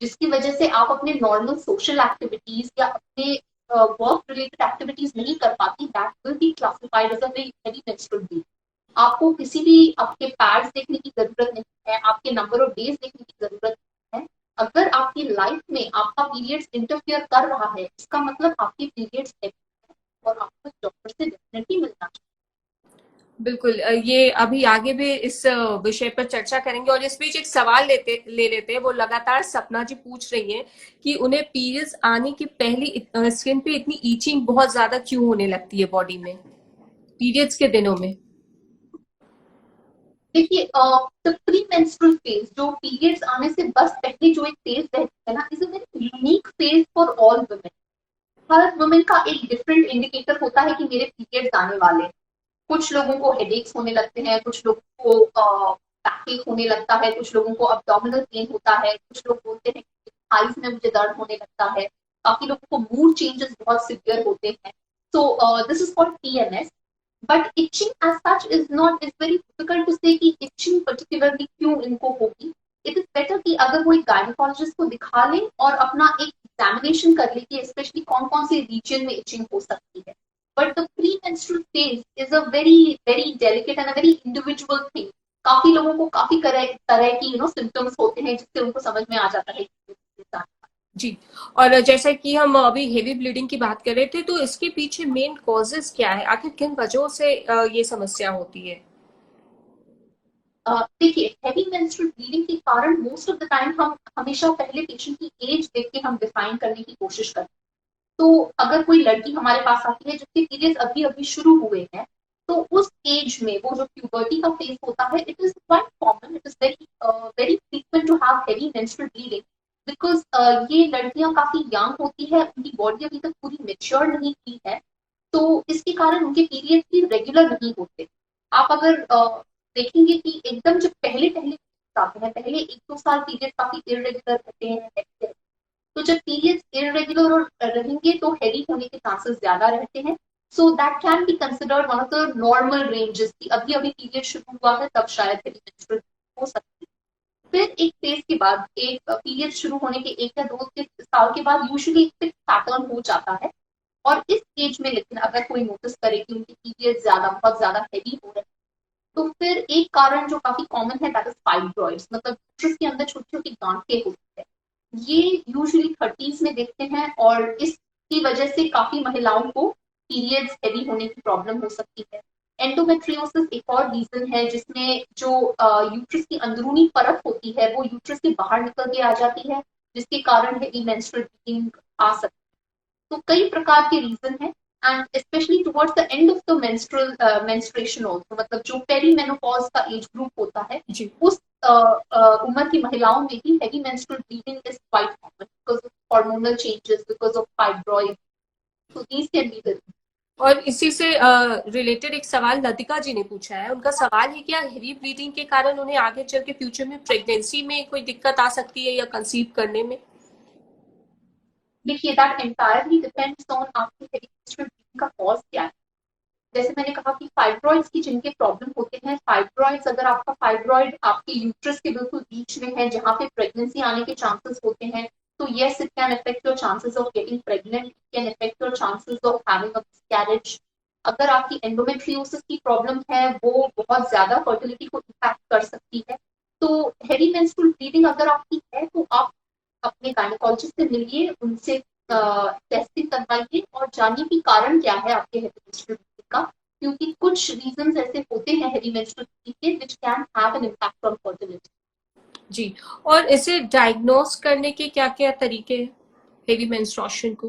जिसकी वजह से आप अपने नॉर्मल सोशल एक्टिविटीज या अपने वर्क रिलेटेड एक्टिविटीज नहीं कर पाती, that will be classified as a heavy menstrual bleeding. आपको किसी भी आपके पैड्स देखने की जरूरत नहीं है, आपके नंबर ऑफ डेज देखने की जरूरत नहीं है। अगर आपकी लाइफ में आपका पीरियड्स इंटरफियर कर रहा है, इसका मतलब आपके पीरियड्स है और आपको डॉक्टर से डेफिनेटली मिलना चाहिए। बिल्कुल। ये अभी आगे भी इस विषय पर चर्चा करेंगे, और इस बीच एक सवाल ले लेते हैं। वो लगातार सपना जी पूछ रही हैं कि उन्हें पीरियड्स आने की पहली स्किन पे इतनी ईचिंग बहुत ज्यादा क्यों होने लगती है बॉडी में? पीरियड्स के दिनों में? देखिए द प्री मेंस्ट्रुअल फेज, जो पीरियड्स आने से बस पहले जो एक फेज रहती है ना, is a very unique phase for all women. Her women का एक डिफरेंट इंडिकेटर होता है कि मेरे पीरियड्स आने वाले हैं। कुछ लोगों को हेडेक्स होने लगते हैं, कुछ लोगों को बैकएक होने लगता है, कुछ लोगों को अब्डोमिनल पेन होता है, कुछ लोग बोलते हैं कि थाइस में मुझे दर्द होने लगता है, काफी लोगों को मूड चेंजेस बहुत सिवियर होते हैं। So this is called PMS. But itching as such is not, is very difficult to say कि इचिंग पर्टिकुलरली क्यों इनको होगी। इट इज बेटर कि अगर वो एक गायनेकोलॉजिस्ट को दिखा लें और अपना एक एग्जामिनेशन कर ले कि स्पेशली कौन कौन से रीजन में इचिंग हो सकती है। But the pre menstrual phase is a very very delicate and a very individual thing. काफी लोगों को काफी तरह की सिम्टम्स होते हैं जिससे उनको समझ में आ जाता है कि जी। और जैसा कि हम अभी हेवी ब्लीडिंग की बात कर रहे थे, तो इसके पीछे मेन कॉजेस क्या है? आखिर किन वजहों से ये समस्या होती है? देखिए हैवी मेंस्ट्रुअल ब्लीडिंग के कारण मोस्ट ऑफ द टाइम हम हमेशा पहले पेशेंट की एज देख के हम डिफाइन करने की कोशिश करते हैं। तो अगर कोई लड़की हमारे पास आती है जिसके पीरियड्स अभी अभी शुरू हुए हैं, तो उस एज में वो जो प्यूबर्टी का फेज होता है, it is quite common, it is very very frequent to have heavy menstrual bleeding. Because ये लड़कियां काफी यंग होती है, उनकी बॉडी अभी तक पूरी मेच्योर नहीं की है, तो इसके कारण उनके पीरियड भी रेगुलर नहीं होते। आप अगर देखेंगे कि एकदम जब पहले पहले आते हैं, पहले 1-2 साल पीरियड काफी इरेगुलर रहते हैं, तो जब पीरियड्स इरेगुलर और रहेंगे तो हेवी होने के चांसेस ज्यादा रहते हैं। So that can be considered one of the normal ranges की अभी अभी पीरियड शुरू हुआ है तब शायद हेवी मेंस्ट्रुअल हो सकती है। फिर एक फेज के बाद, एक पीरियड शुरू होने के 1 या 2 साल के बाद यूजुअली एक फिक्स पैटर्न हो जाता है। और इस एज में लेकिन अगर कोई नोटिस करे कि उनके पीरियड बहुत ज्यादा हैवी हो रहे हैं, तो फिर एक कारण जो काफी कॉमन है दैट इज फाइब्रॉइड्स, मतलब यूट्रस के अंदर छोटी छोटी गांठें होती है। ये यूजुअली 30s में देखते हैं और इसकी वजह से काफी महिलाओं को पीरियड्स हैवी होने की प्रॉब्लम हो सकती है। एंडोमेट्रियोसिस एक और रीजन है जिसमें जो यूट्रस की अंदरूनी परत होती है वो यूट्रस के बाहर निकल के आ जाती है, जिसके कारण हेवी मेंस्ट्रुअल ब्लीडिंग आ सकती है। तो कई प्रकार के रीजन है। And specially towards the end of the menstrual menstruation also, मतलब जो पेरीमेनोपॉज का एज ग्रुप होता है, जी। उस उम्र की महिलाओं में भी heavy menstrual bleeding is quite common because of hormonal changes, because of fibroid. So these can be the. और इसी से रिलेटेड एक सवाल लतिका जी ने पूछा है। उनका सवाल है क्या हेवी ब्लीडिंग के कारण उन्हें आगे चल के फ्यूचर में प्रेगनेंसी में कोई दिक्कत आ सकती है या कंसीव करने में? देखिए दैट एंटायरली डिपेंड्स ऑन आपकी हेवी मेंस्ट्रुअल ब्लीडिंग का कॉज क्या है। जैसे मैंने कहा कि फाइब्रॉइड्स की जिनके प्रॉब्लम होते हैं, फाइब्रॉइड्स अगर आपका फाइब्रॉइड आपके यूट्रस के बिल्कुल बीच में है जहां पे प्रेगनेंसी आने के चांसेस होते हैं, तो yes it can affect your chances of getting pregnant, it can affect your chances of having a miscarriage. अगर आपकी एंडोमेट्रियोसिस की प्रॉब्लम है वो बहुत ज्यादा फर्टिलिटी को इम्पैक्ट कर सकती है। तो हेवी मेंस्ट्रुअल ब्लीडिंग अगर आपकी है तो आप अपने गायनेकोलॉजिस्ट से मिलिए, उनसे टेस्टिंग करवाइए और जानिए कि कारण क्या है आपके हेवी मेंस्ट्रुअल ब्लीडिंग का, क्योंकि कुछ रीजंस ऐसे होते हैं हेवी मेंस्ट्रुअल ब्लीडिंग के which can have an impact on fertility. जी। और इसे डायग्नोस करने के क्या क्या तरीके हैं हेवी मेंस्ट्रुएशन को?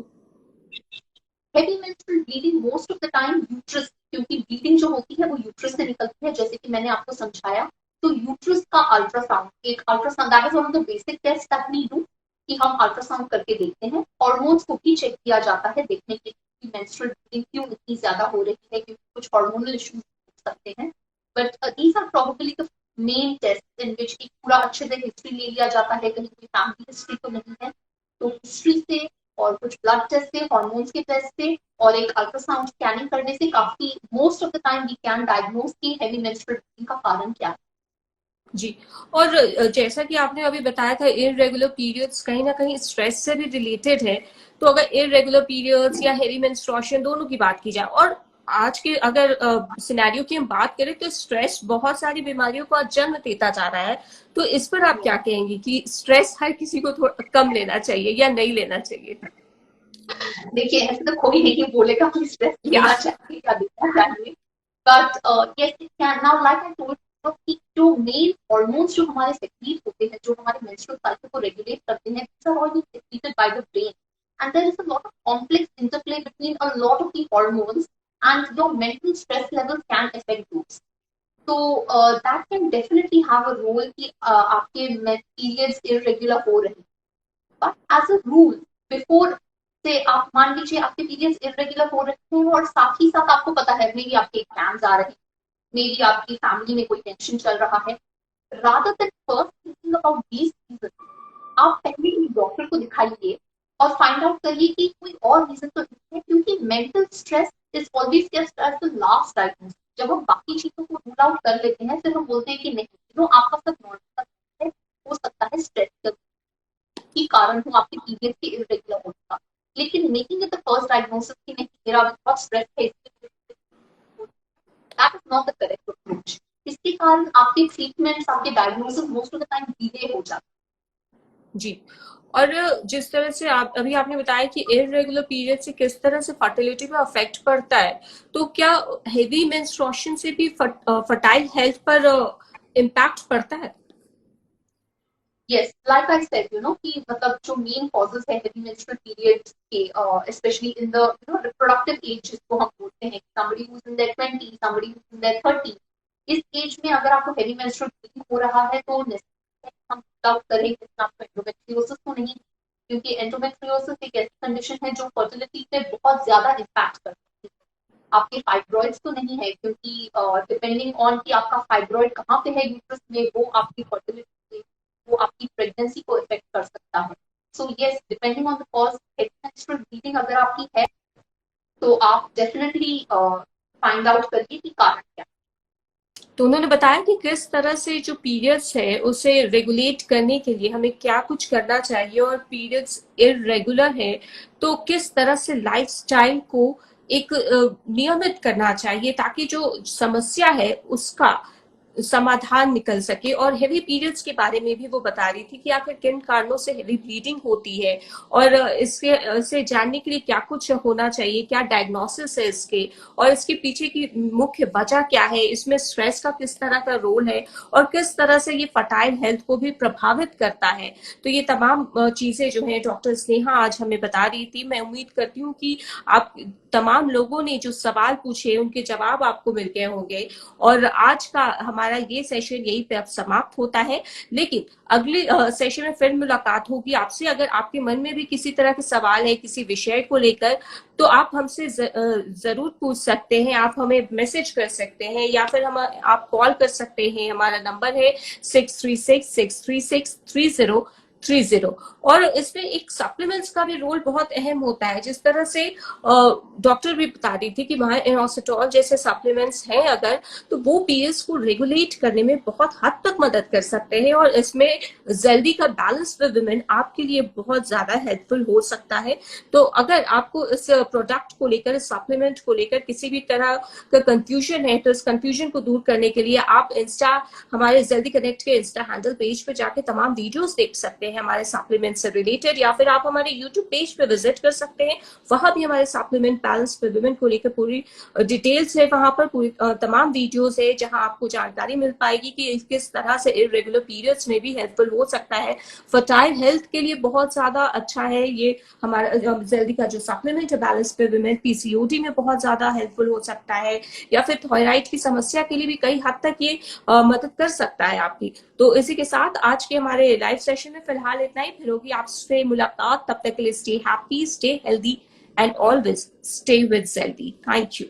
Heavy menstrual bleeding most of the time uterus, क्योंकि ब्लीडिंग जो होती है वो यूट्रस से निकलती है, जैसे कि मैंने आपको समझाया। तो यूट्रस का अल्ट्रासाउंड, एक ultrasound that is one of the basic test that we do, कि हम अल्ट्रासाउंड करके देखते हैं। हॉर्मोन्स को भी चेक किया जाता है देखने के लिए कि मेंस्ट्रुअल ब्लीडिंग क्यों इतनी ज्यादा हो रही है, क्योंकि कुछ हार्मोनल इश्यूज हो सकते हैं। But these are probably the main test in which एक पूरा अच्छे से हिस्ट्री ले लिया जाता है, कहीं कोई फैमिली हिस्ट्री तो नहीं है। तो हिस्ट्री से और कुछ ब्लड टेस्ट से, हॉर्मोन्स के टेस्ट से और एक अल्ट्रासाउंड स्कैनिंग करने से काफी most of the time we can diagnose की हेवी मेंस्ट्रुअल ब्लीडिंग का कारण क्या है। जी। और जैसा कि आपने अभी बताया था इररेगुलर पीरियड्स कहीं ना कहीं स्ट्रेस से भी रिलेटेड है। तो अगर इररेगुलर पीरियड्स या हेवी मेंस्ट्रुएशन दोनों की बात की जाए, और आज के अगर सिनेरियो की हम बात करें, तो स्ट्रेस बहुत सारी बीमारियों को आज जन्म देता जा रहा है। तो इस पर आप क्या कहेंगी कि स्ट्रेस हर किसी को थोड़ा कम लेना चाहिए या नहीं लेना चाहिए? देखिए ऐसे तो कोई नहीं बोलेगा कि स्ट्रेस या लेना चाहिए या देना चाहिए। But yes it can, now like I told कि जो मेन हॉर्मोन्स जो हमारे सेक्रीट होते हैं, जो हमारे मेंस्ट्रुअल साइकिल को रेगुलेट करते हैं, these are all secreted by the brain, and there is a lot of complex interplay between a lot of the hormones and your mental stress levels can affect those. तो that can definitely have a role कि आपके periods irregular हो रहे हैं. But as a rule, before से आप मान लीजिए आपके periods irregular हो रहे हैं और साथ ही साथ आपको पता है maybe आपके एग्जाम्स आ रहे हैं, maybe आपकी फैमिली में कोई टेंशन चल रहा है, rather than first thinking about these reasons, आप पहले ही डॉक्टर को दिखाइए और फाइंड आउट करिए कि कोई और रीजन तो नहीं है, क्योंकि mental stress is always just as the last diagnosis. जब हम बाकी चीजों को रूल आउट कर लेते हैं फिर हम बोलते हैं कि नहीं, जो आपका सब नॉर्मल है, हो सकता है स्ट्रेस के कारण हो आपके पीरियड के इरेगुलर होने का, लेकिन making it the first diagnosis कि नहीं मेरा बहुत स्ट्रेस है, that is not the correct approach. इसके कारण आपके ट्रीटमेंट्स, आपके diagnosis most of the time delay हो जाते हैं. जी, और जिस तरह से आप अभी आपने बताया कि इरेगुलर पीरियड से किस तरह से फर्टिलिटी पे अफेक्ट पड़ता है, तो क्या हेवी मेंस्ट्रुएशन से भी फर्टाइल हेल्थ पर इम्पैक्ट पड़ता है? Yes, like I said, कि मतलब जो मेन कॉजेज है हेवी मेंस्ट्रुअल पीरियड्स के, specially in the reproductive age जिसको हम बोलते हैं, somebody who's in their 20, somebody who's in their 30, इस एज में अगर आपको हेवी मेंस्ट्रुअल ब्लीडिंग हो रहा है तो हम डाउट करें कि आपको एंडोमेट्रियोसिस तो नहीं, क्योंकि एंडोमेट्रियोसिस एक ऐसी कंडीशन है जो फर्टिलिटी पे बहुत ज्यादा इम्पैक्ट करती है. आपके फाइब्रॉइड्स तो नहीं है, क्योंकि डिपेंडिंग ऑन कि आपका फाइब्रॉइड कहाँ पे है यूट्रस में, वो आपकी फर्टिलिटी, वो आपकी प्रेगनेंसी को इफेक्ट कर सकता है. So yes, depending on the cause, heavy menstrual bleeding अगर आपकी है तो आप डेफिनेटली फाइंड आउट करिए कि कारण क्या. तो उन्होंने बताया कि किस तरह से जो पीरियड्स है उसे रेगुलेट करने के लिए हमें क्या कुछ करना चाहिए, और पीरियड्स इरेगुलर है तो किस तरह से लाइफस्टाइल को एक नियमित करना चाहिए ताकि जो समस्या है उसका समाधान निकल सके. और हेवी पीरियड्स के बारे में भी वो बता रही थी कि आखिर किन कारणों से हेवी ब्लीडिंग होती है और इसे जानने के लिए क्या कुछ होना चाहिए, क्या डायग्नोसिस है इसके, और इसके पीछे की मुख्य वजह क्या है, इसमें स्ट्रेस का किस तरह का रोल है और किस तरह से ये फर्टाइल हेल्थ को भी प्रभावित करता है. तो ये तमाम चीजें जो है डॉक्टर स्नेहा आज हमें बता रही थी. मैं उम्मीद करती हूँ कि आप तमाम लोगों ने जो सवाल पूछे उनके जवाब आपको मिल गए होंगे, और आज का हमारा ये सेशन यही पे अब समाप्त होता है. लेकिन अगले सेशन में फिर मुलाकात होगी आपसे. अगर आपके मन में भी किसी तरह के सवाल है किसी विषय को लेकर तो आप हमसे जरूर पूछ सकते हैं. आप हमें मैसेज कर सकते हैं या फिर हम आप कॉल कर सकते हैं. हमारा नंबर है 6366363030. और इसमें एक सप्लीमेंट्स का भी रोल बहुत अहम होता है. जिस तरह से डॉक्टर भी बता रही थी कि वहां इनोसिटॉल जैसे सप्लीमेंट्स हैं अगर, तो वो पीएस को रेगुलेट करने में बहुत हद तक मदद कर सकते हैं, और इसमें जल्दी का बैलेंस विद विमेन आपके लिए बहुत ज्यादा हेल्पफुल हो सकता है. तो अगर आपको इस प्रोडक्ट को लेकर, इस सप्लीमेंट को लेकर किसी भी तरह का कंफ्यूजन है तो इस कंफ्यूजन को दूर करने के लिए आप हमारे जल्दी कनेक्ट के इंस्टा हैंडल पेज पे जाके तमाम वीडियोस देख सकते हैं हमारे सप्लीमेंट से रिलेटेड, या फिर आप हमारे यूट्यूब पेज पे विजिट कर सकते हैं. वहां भी हमारे सप्लीमेंट बैलेंस विद विमेन को लेकर पूरी डिटेल्स है, वहां पर पूरी तमाम वीडियोस है जहां आपको जानकारी मिल पाएगी कि किस तरह से इरेगुलर पीरियड्स में भी हेल्पफुल हो सकता है. फर्टाइल हेल्थ के लिए बहुत ज्यादा अच्छा है ये हमारा जल्दी का जो सप्लीमेंट है बैलेंस विद विमेन. पीसीओडी में बहुत ज्यादा हेल्पफुल हो सकता है, या फिर थायराइड की समस्या के लिए भी कई हद तक ये मदद कर सकता है आपकी. तो इसी के साथ आज के हमारे लाइव सेशन में फिलहाल इतना ही. फिर होगी आपसे मुलाकात. तब तक के लिए stay happy, stay healthy, and always stay with Zeldi. Thank you.